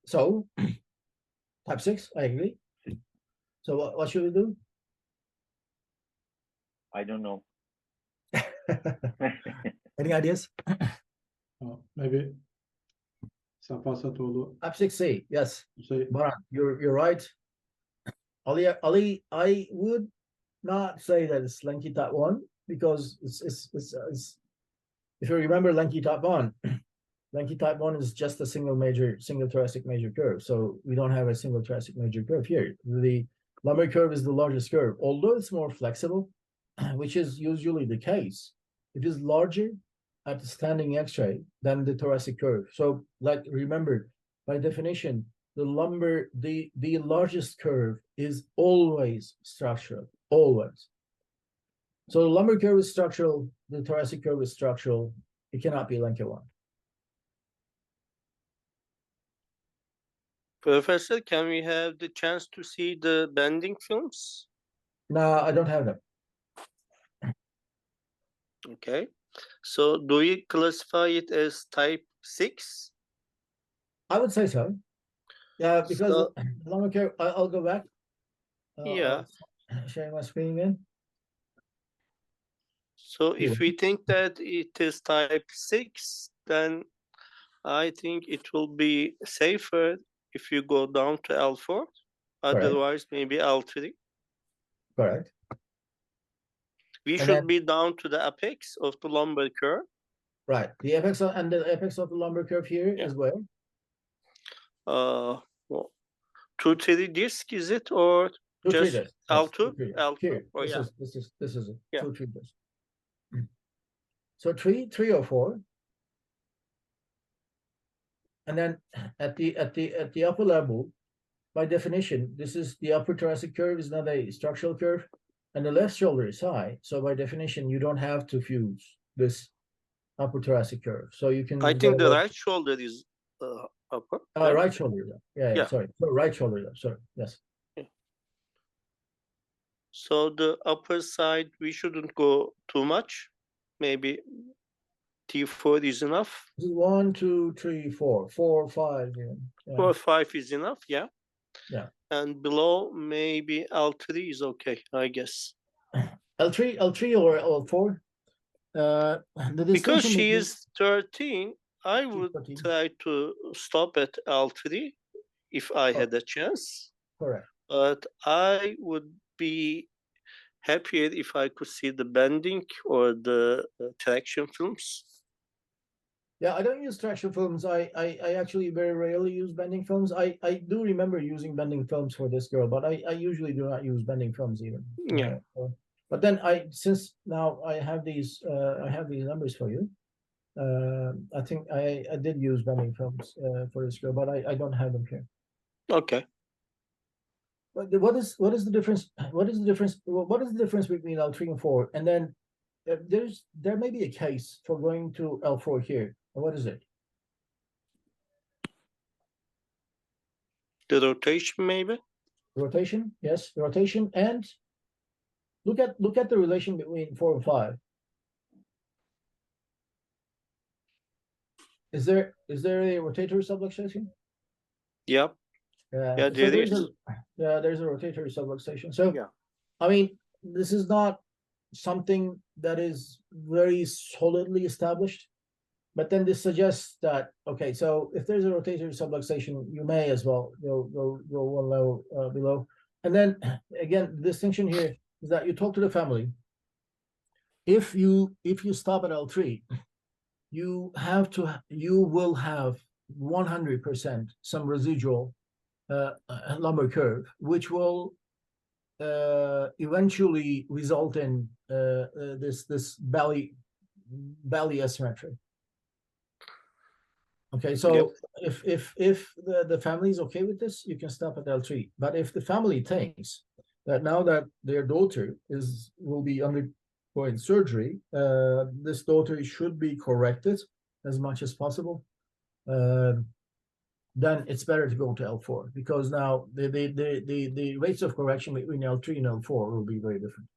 So, type 6, I agree. So what should we do? I don't know. Any ideas? Maybe Sapasatoğlu. Type 6C, yes. Say, Baran, you're right. Ali, I would not say that it's lanky type 1 because it's if you remember lanky type 1, lanky type 1 is just a single thoracic major curve. So we don't have a single thoracic major curve here. The lumbar curve is the largest curve, although it's more flexible, which is usually the case. It is larger at the standing X-ray than the thoracic curve. So, like, remember, by definition, the largest curve is always structural, always. So the lumbar curve is structural, the thoracic curve is structural. It cannot be Lenke 1. Professor, can we have the chance to see the bending films? No, I don't have them. Okay. So do we classify it as type 6? I would say so. Yeah, because lumbar curve, I'll go back. Yeah. Sharing my screen again. So if we think that it is type 6, then I think it will be safer if you go down to L4. Otherwise, maybe L3. Correct. We should be down to the apex of the lumbar curve. Right. The apex of the lumbar curve here is where? Well, 2-3 disc, is it, or just L2? L2. Here. Oh, This is it. Yeah. 2-3 disc. So 3 or 4. And then at the upper level, by definition, this is the upper thoracic curve is not a structural curve, and the left shoulder is high. So by definition, you don't have to fuse this upper thoracic curve. So you can. I think the right shoulder is upper. Right shoulder. Yeah. Sorry. So right shoulder. Sorry. Yes. Yeah. So the upper side, we shouldn't go too much. Maybe T4 is enough. 1, 2, 3, 4, 4, 5. Yeah. 4, 5 is enough. Yeah. Yeah. And below, maybe L3 is okay, I guess. L3 or L4. Because she is 13, I would try to stop at L3 if I had a chance. Correct. But I would be happier if I could see the bending or the traction films. Yeah, I don't use traction films. I actually very rarely use bending films. I do remember using bending films for this girl, but I usually do not use bending films even. Yeah. But then since now I have these numbers for you. I think I did use bending films for this girl, but I don't have them here. Okay. But what is the difference? What is the difference between L3 and 4? And then there may be a case for going to L4 here. What is it? The rotation, maybe? Rotation, yes, rotation, and look at the relation between 4 and 5. Is there a rotatory subluxation? Yep. Yeah, So there is. there's a rotatory subluxation. So Yeah. I mean, this is not something that is very solidly established, but then this suggests that, okay, so if there's a rotatory subluxation, you may as well go one level below. And then again, the distinction here is that you talk to the family. If you stop at L3, you will have 100% some residual lumbar curve, which will eventually result in this belly asymmetry. Okay, so Yep. if the family is okay with this, you can stop at L3. But if the family thinks that now that their daughter will be undergoing surgery, this daughter should be corrected as much as possible, then it's better to go to L4, because now the rates of correction between L3 and L4 will be very different.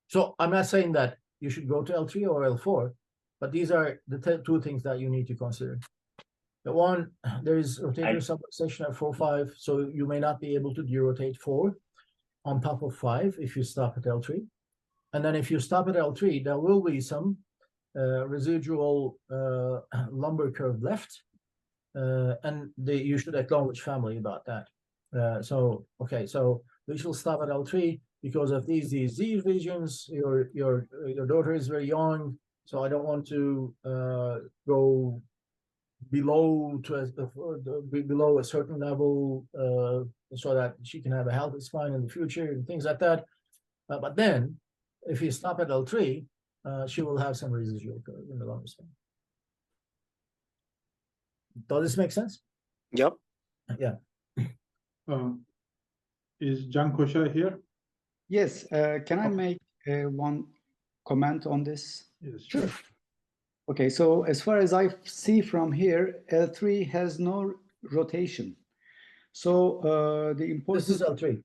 So I'm not saying that you should go to L3 or L4, but these are the two things that you need to consider. The one, there is rotatory subluxation at 4, 5, so you may not be able to derotate 4 on top of 5 if you stop at L3. And then if you stop at L3, there will be some residual lumbar curve left, and you should acknowledge family about that. So we shall stop at L3 because of these regions. Your daughter is very young, so I don't want to go below below a certain level so that she can have a healthy spine in the future and things like that. But then, if you stop at L3, she will have some residual curve in the lumbar spine. Does this make sense? Yep. Yeah. Is Can Koşar here? Yes. Can I make one comment on this? Yes. Sure. Okay, so as far as I see from here, L3 has no rotation. So the importance. This is L3.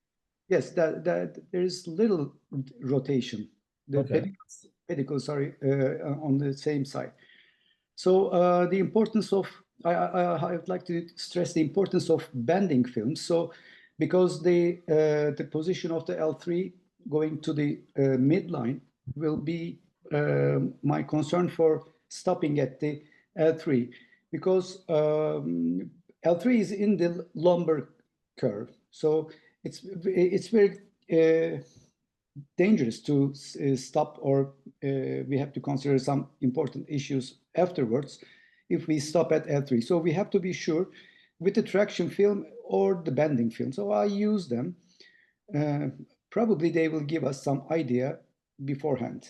Yes, that there is little rotation. The pedicle, sorry, on the same side. So the importance of, I would like to stress the importance of bending films. So because the position of the L3 going to the midline will be my concern for stopping at the L3, because L3 is in the lumbar curve. So it's very dangerous to stop, or we have to consider some important issues afterwards if we stop at L3. So we have to be sure with the traction film or the bending film. So I use them. Probably they will give us some idea beforehand.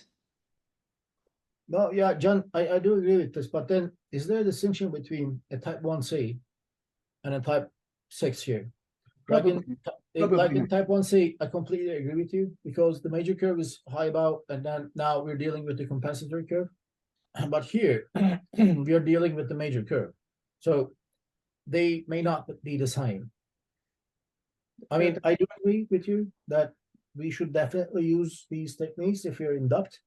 No, yeah, John, I do agree with this, but then is there a distinction between a type 1C and a type 6 here? Like in type 1C, I completely agree with you, because the major curve is high about, and then now we're dealing with the compensatory curve. But here, we are dealing with the major curve. So they may not be the same. I mean, I do agree with you that we should definitely use these techniques if you're induct.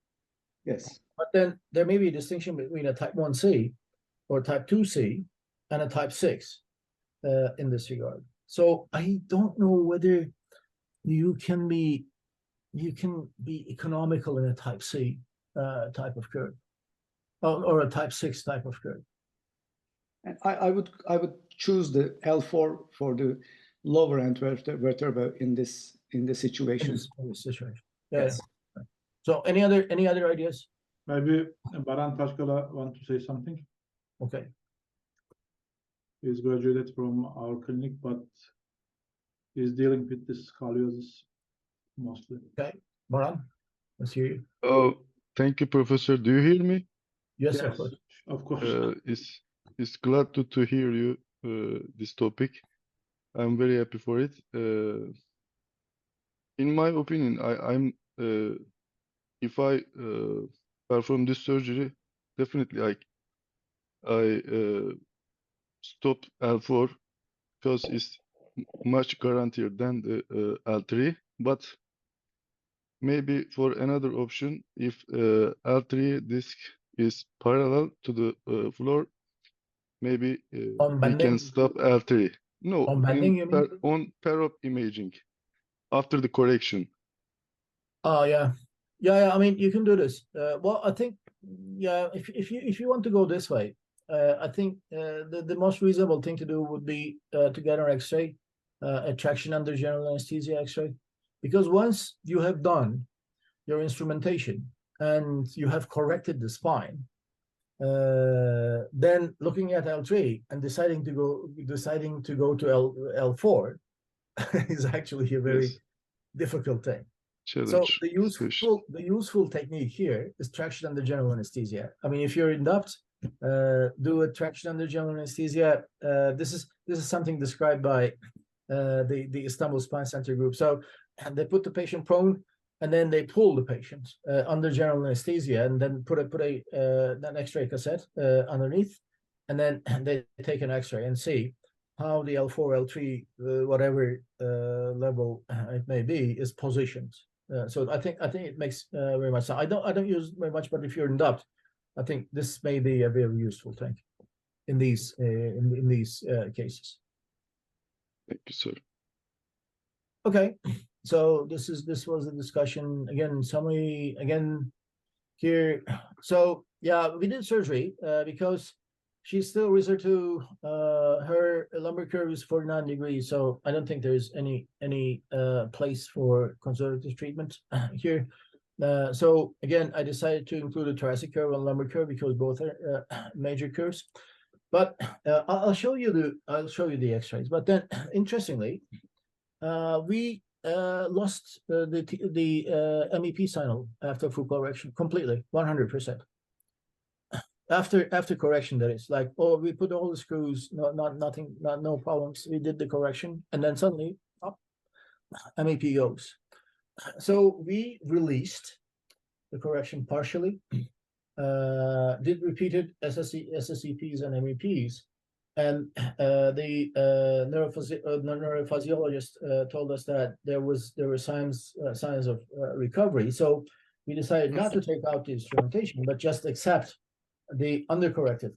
Yes. But then there may be a distinction between a type 1C or type 2C and a type 6 in this regard. So I don't know whether you can be economical in a type C type of curve, or a type 6 type of curve. And I would choose the L4 for the lower end vertebra in this situation. In this situation. Yeah. Yes. So any other ideas? Maybe Baran Tashkala want to say something. Okay. He's graduated from our clinic, but he's dealing with this scoliosis mostly. Okay, Baran, let's hear you. Oh, thank you, Professor. Do you hear me? Yes, Yes, of course. of course. It's glad to hear you this topic. I'm very happy for it. In my opinion, if I perform this surgery, definitely I stop L4 because it's much guaranteed than the L3. But maybe for another option, if L3 disc is parallel to the floor, maybe On we bending? can stop L3. No, On bending, you mean? on per-op imaging after the correction. Oh yeah, yeah. I mean, you can do this. Well, I think, yeah, if you want to go this way, I think the most reasonable thing to do would be to get an X-ray, a traction under general anesthesia X-ray, because once you have done your instrumentation and you have corrected the spine, then looking at L3 and deciding to go to L4 is actually a very difficult thing. Challenge, So the useful technique here is traction under general anesthesia. I mean, if you're induct, do a traction under general anesthesia. This is something described by the Istanbul Spine Center group. So they put the patient prone, and then they pull the patient under general anesthesia, and then put an X-ray cassette underneath, and then they take an X-ray and see how the L4, L3, whatever level it may be, is positioned. So I think it makes very much sense. I don't use very much, but if you're in doubt, I think this may be a very useful thing in these cases. Thank you, sir. Okay, so this was the discussion again. Summary again here. So yeah, we did surgery because she's still reserved to her lumbar curve is 49 degrees, so I don't think there's any place for conservative treatment here. So again, I decided to include a thoracic curve and lumbar curve because both are major curves. But I'll show you the X-rays. But then, interestingly, we lost the MEP signal after full correction completely, 100%. After correction, that is, like, oh, we put all the screws, no problems. We did the correction, and then suddenly, MEP goes. So we released the correction partially, did repeated SSEPs and MEPs, and the neurophysiologist told us that there were signs of recovery. So we decided not to take out the instrumentation, but just accept the undercorrected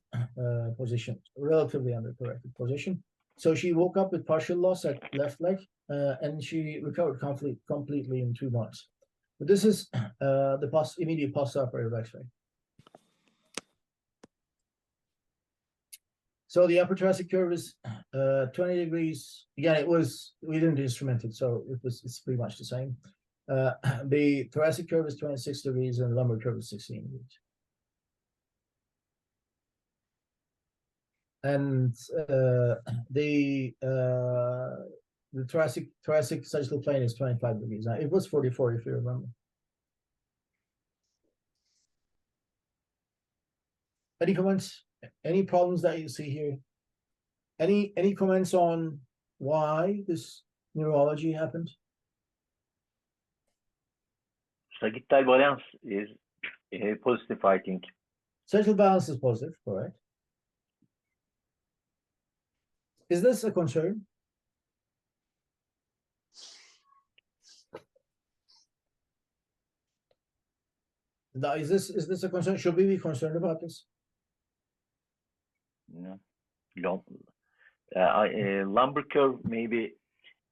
position, relatively undercorrected position. So she woke up with partial loss at left leg, and she recovered completely in 2 months. But this is the immediate postoperative X-ray. So the upper thoracic curve is 20 degrees. Again, we didn't instrument it, so it's pretty much the same. The thoracic curve is 26 degrees and the lumbar curve is 16 degrees. And the thoracic sagittal plane is 25 degrees. Now, it was 44 if you remember. Any comments? Any problems that you see here? Any comments on why this neurology happened? Sagittal balance is positive, I think. Sagittal balance is positive, correct? Is this a concern? Is this a concern? Should we be concerned about this? No. Lumbar curve may be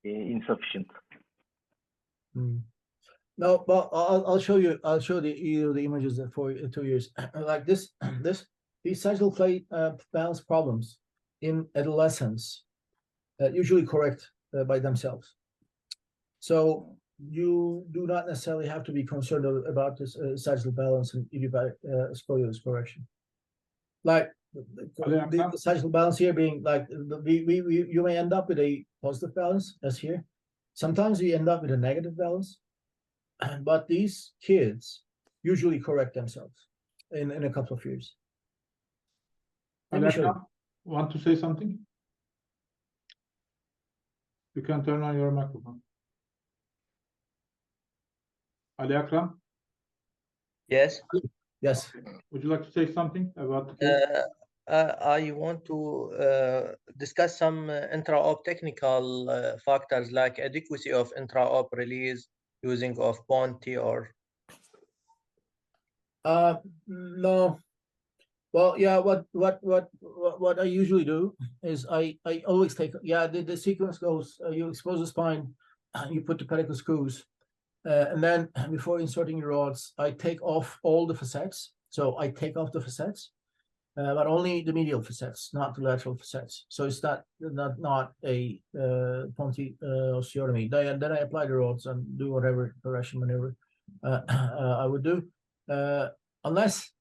insufficient. No, but I'll show you. I'll show the images for 2 years. Like these sagittal plate balance problems in adolescents usually correct by themselves. So you do not necessarily have to be concerned about this sagittal balance and idiopathic scoliosis correction. Like the sagittal balance here being like you may end up with a positive balance as here. Sometimes we end up with a negative balance, but these kids usually correct themselves in a couple of years. Want to say something? You can turn on your microphone. Ali Akram, Yes. Yes. would you like to say something about the case? I want to discuss some intra-op technical factors like adequacy of intra-op release using of Ponti or. No. Well, yeah. What I usually do is I always take, yeah, the sequence goes, you expose the spine, you put the pedicle screws, and then before inserting your rods, I take off all the facets. So I take off the facets, but only the medial facets, not the lateral facets. So it's not a Ponti osteotomy. Then I apply the rods and do whatever correction maneuver I would do, unless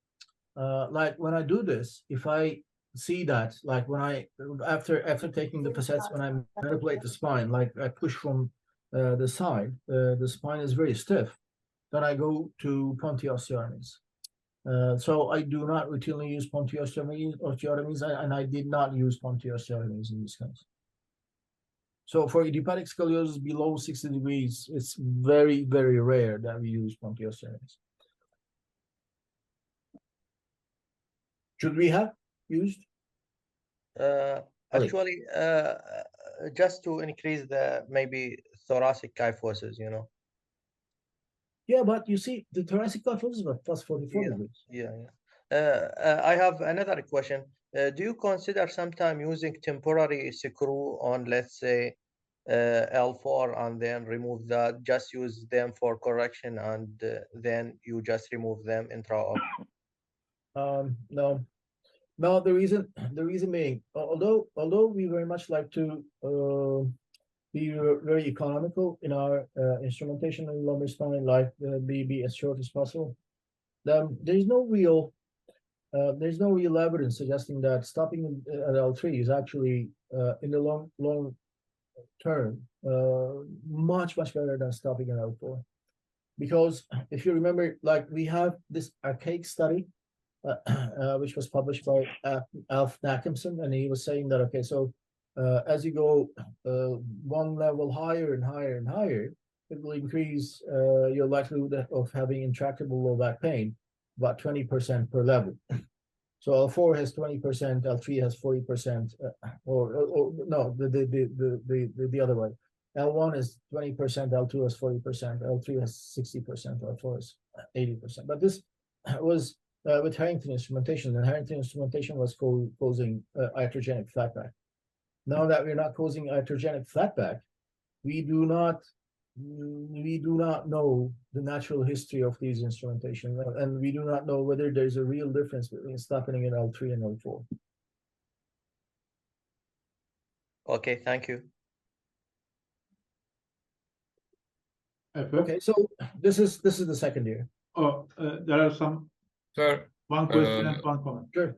like when I do this, if I see that, like when after taking the facets, when I manipulate the spine, like I push from the side, the spine is very stiff, then I go to Ponti osteotomies. So I do not routinely use Ponti osteotomies, and I did not use Ponti osteotomies in this case. So for idiopathic scoliosis below 60 degrees, it's very, very rare that we use Ponti osteotomies. Should we have used? Actually, just to increase the maybe thoracic kyphosis, you know. Yeah, but you see, the thoracic kyphosis was plus 44 degrees. I have another question. Do you consider sometime using temporary screw on, let's say, L4 and then remove that, just use them for correction and then you just remove them intra-op? No, the reason being, although we very much like to be very economical in our instrumentation in lumbar spine, like be as short as possible. There's no real evidence suggesting that stopping at L3 is actually in the long term much better than stopping at L4, because if you remember, like we have this archaic study which was published by Alf Nackimson, and he was saying that, okay, so as you go one level higher and higher and higher, it will increase your likelihood of having intractable low back pain about 20% per level. So L4 has 20%, L3 has 40%, or no, the other way. L1 is 20%, L2 is 40%, L3 has 60%, L4 is 80%. But this was with Harrington instrumentation, and Harrington instrumentation was causing iatrogenic flatback. Now that we're not causing iatrogenic flatback, we do not know the natural history of these instrumentation, and we do not know whether there's a real difference between stopping in L3 and L4. Okay, thank you. Okay, so this is the second year. Oh, there are some. Sir, One question and one comment. Sure.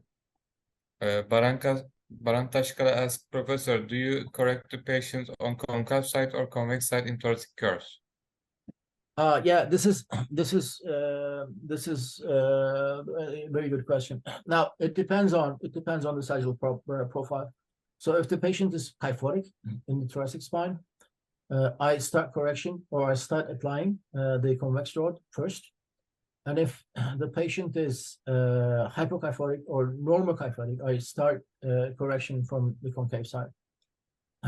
Barantashkala asked, Professor, do you correct the patients on concave side or convex side in thoracic curves? Yeah, this is a very good question. Now it depends on the sagittal profile. So if the patient is kyphotic in the thoracic spine, I start correction, or I start applying the convex rod first. And if the patient is hypokyphotic or normal kyphotic, I start correction from the concave side.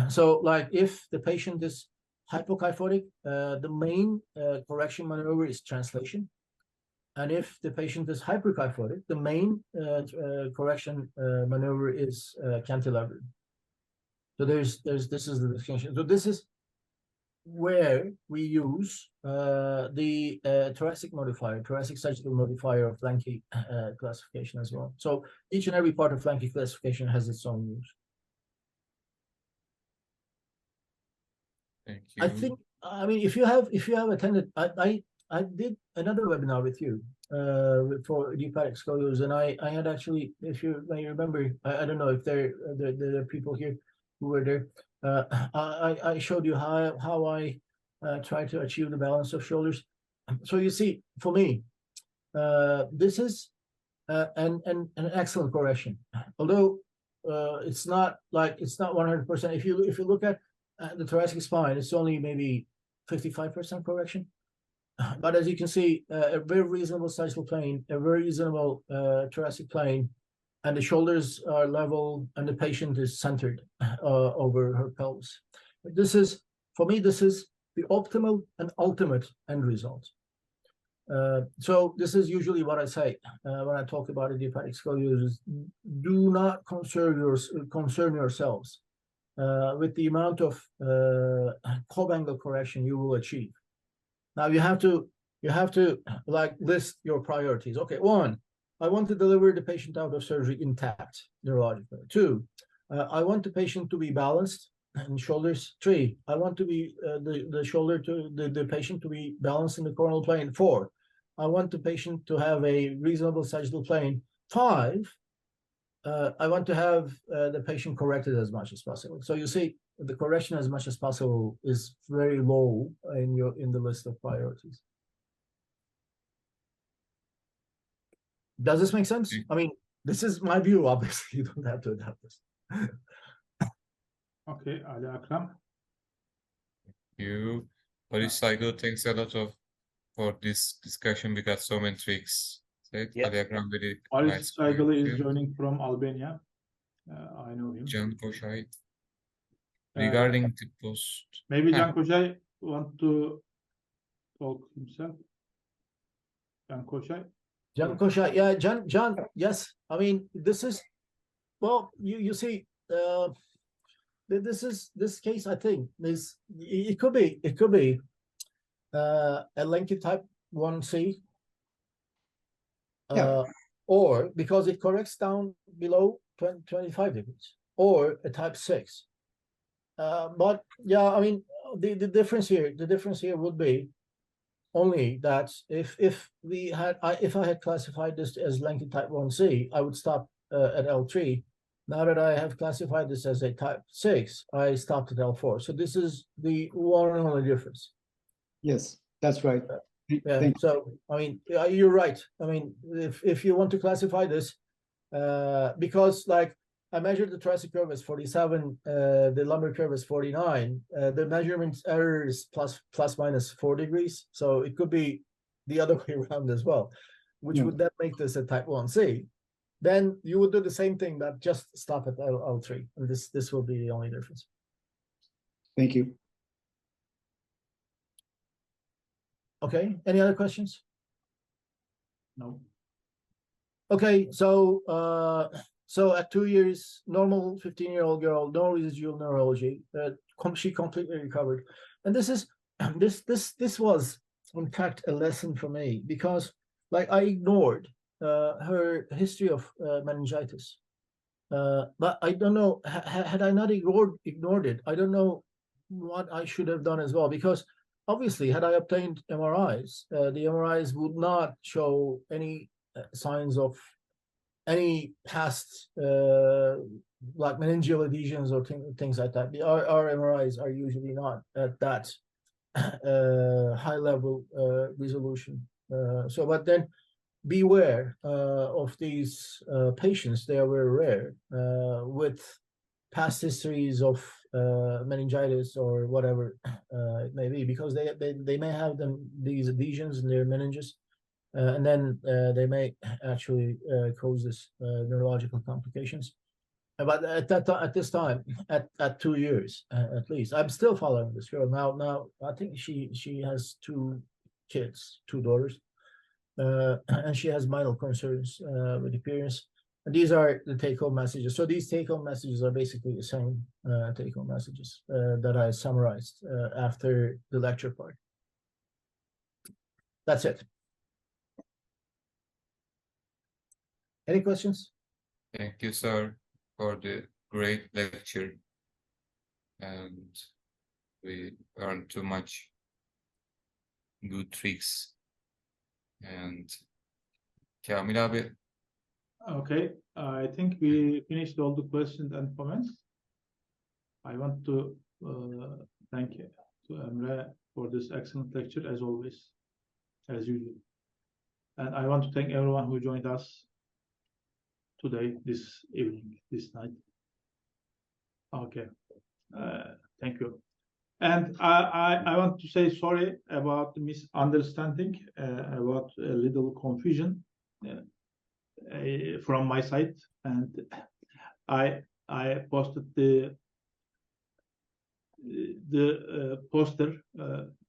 So, like if the patient is hypokyphotic, the main correction maneuver is translation. And if the patient is hyperkyphotic, the main correction maneuver is cantilever. So this is the distinction. So this is where we use the thoracic sagittal modifier of Flanke classification as well. So each and every part of Flanke classification has its own use. Thank you. I mean, if you have attended, I did another webinar with you for idiopathic scoliosis, and I had actually, if you may remember, I don't know if there are people here who were there. I showed you how I try to achieve the balance of shoulders. So you see, for me, this is an excellent correction. Although it's not 100%. If you look at the thoracic spine, it's only maybe 55% correction. but as you can see, a very reasonable sagittal plane, a very reasonable thoracic plane, and the shoulders are level, and the patient is centered over her pelvis. This is, for me, this is the optimal and ultimate end result. So this is usually what I say when I talk about idiopathic scoliosis. Do not concern yourselves with the amount of cob angle correction you will achieve. Now you have to like list your priorities. Okay, 1, I want to deliver the patient out of surgery intact neurologically. 2, I want the patient to be balanced and shoulders. 3, I want to be the patient to be balanced in the coronal plane. 4, I want the patient to have a reasonable sagittal plane. 5, I want to have the patient corrected as much as possible. So you see, the correction as much as possible is very low in the list of priorities. Does this make sense? I mean, this is my view. Obviously, you don't have to adapt this. Okay, Ali Akram. You, Polycycle, thanks a lot for this discussion. We got so many tricks. Yeah. Ali Akram very Alice nice. Saigale is joining from Albania. I know him. Can Koşay. Regarding the post. Maybe Can Koşay want to talk himself. Can Koşay. Can Koşay, yeah, Can, yes. I mean, this is, well, you see, this case, I think, is it could be a lengthy type 1C, or because it corrects down below 25 degrees, or a type 6. But yeah, I mean, the difference here would be only that if I had classified this as lengthy type 1C, I would stop at L3. Now that I have classified this as a type 6, I stopped at L4. So this is the one and only difference. Yes, that's right. Yeah. So I mean, you're right. I mean, if you want to classify this, because like I measured the thoracic curve as 47, the lumbar curve is 49. The measurement error is plus minus 4 degrees. So it could be the other way around as well, which would then make this a type 1C. Then you would do the same thing, but just stop at L3. And this will be the only difference. Thank you. Okay. Any other questions? No. Okay. So so at 2 years, normal 15-year-old girl, no residual neurology. She completely recovered. And this is this was in fact a lesson for me, because like I ignored her history of meningitis. But I don't know, had I not ignored it, I don't know what I should have done as well, because obviously had I obtained MRIs, the MRIs would not show any signs of any past like meningeal adhesions or things like that. Our MRIs are usually not at that high level resolution. So, but then beware of these patients. They are very rare with past histories of meningitis or whatever it may be, because they may have these adhesions in their meninges. And then they may actually cause this neurological complications. But at this time, at 2 years at least, I'm still following this girl. Now I think she has 2 kids, 2 daughters, and she has minor concerns with appearance. And these are the take-home messages. So these take-home messages are basically the same take-home messages that I summarized after the lecture part. That's it. Any questions? Thank you, sir, for the great lecture. And we learned too much good tricks. And Kamil abi. Okay, I think we finished all the questions and comments. I want to thank you to Emre for this excellent lecture, as always, as usual. And I want to thank everyone who joined us today, this evening, this night. Okay, thank you. And I want to say sorry about the misunderstanding, about a little confusion from my side, and I posted the poster,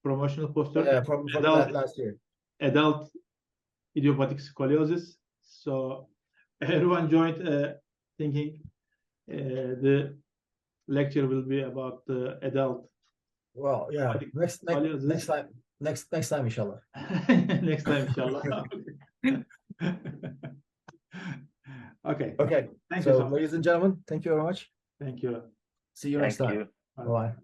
promotional poster, from adult, last year. adult idiopathic scoliosis. So everyone joined thinking the lecture will be about the adult. Well, yeah. Next time, inshallah. Next time, inshallah. Okay. Okay. Thank so, you so much. ladies and gentlemen, thank you very much. Thank you. See you next time. you. Bye.